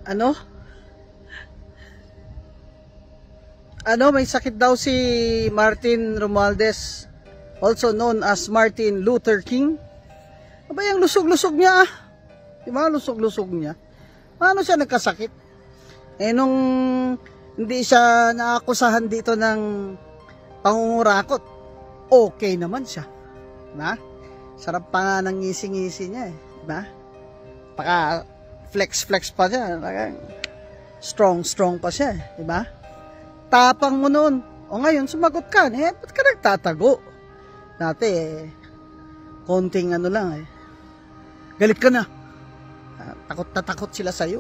Ano? May sakit daw si Martin Romualdez, also known as Martin Luther King. Aba, yung lusog-lusog niya ah. Diba, lusog-lusog niya. Paano siya nagkasakit? Nung hindi siya naakusahan dito ng pangungurakot, okay naman siya. Diba? Sarap pa nga ng ngisi-ngisi niya eh. Diba? Paka flex-flex pa siya. Strong pa siya eh. Diba? Tapang mo noon. O ngayon, sumagot ka. Ba't ka nagtatago? Dati konting lang eh. Galit ka na. Takot na takot sila sa'yo.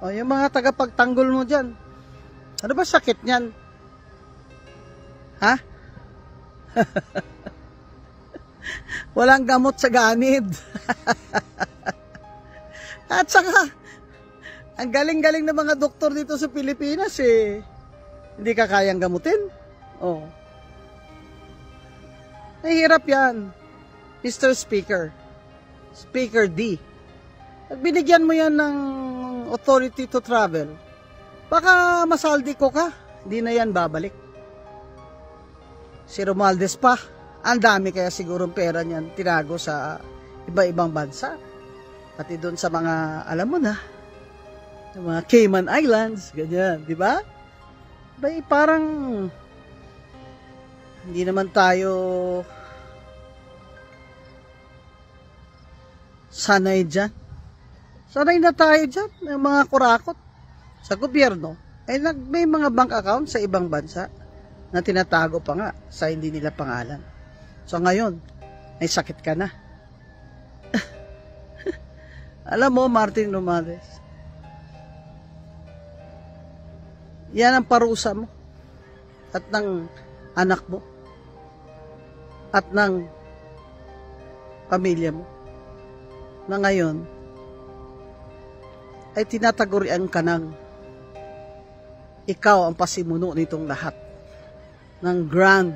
O yung mga tagapagtanggol mo dyan. Ano ba sakit niyan? Ha? Walang gamot sa ganid. At saka, ang galing-galing ng mga doktor dito sa Pilipinas eh. Hindi ka kayang gamutin. Oh. Nahihirap yan. Mr. Speaker. Speaker D. At binigyan mo yan ng authority to travel. Baka masaldi ko ka. Hindi na yan babalik. Si Romualdez pa. Ang dami kaya sigurong pera niyan tinago sa iba-ibang bansa. Pati doon sa mga, alam mo na, mga Cayman Islands, ganyan, di ba? Parang hindi naman tayo sanay dyan. Sanay na tayo dyan, ng mga kurakot sa gobyerno. May mga bank account sa ibang bansa na tinatago pa nga sa hindi nila pangalan. So ngayon, may sakit ka na. Alam mo, Martin Romualdez, yan ang parusa mo at ng anak mo at ng pamilya mo na ngayon ay tinatagurian ka ng ikaw ang pasimuno nitong lahat ng grand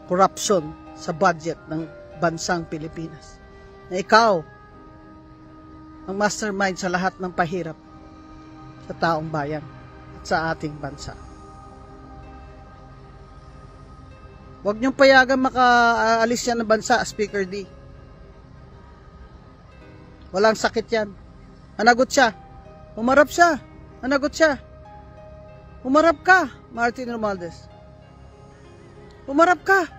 corruption sa budget ng bansang Pilipinas. Na ikaw ang mastermind sa lahat ng pahirap sa taong bayan at sa ating bansa. Huwag niyong payagan makaalis yan ng bansa, Speaker D. Walang sakit yan. Managot siya. Umarap siya. Managot siya. Umarap ka, Martin Romualdez. Umarap ka.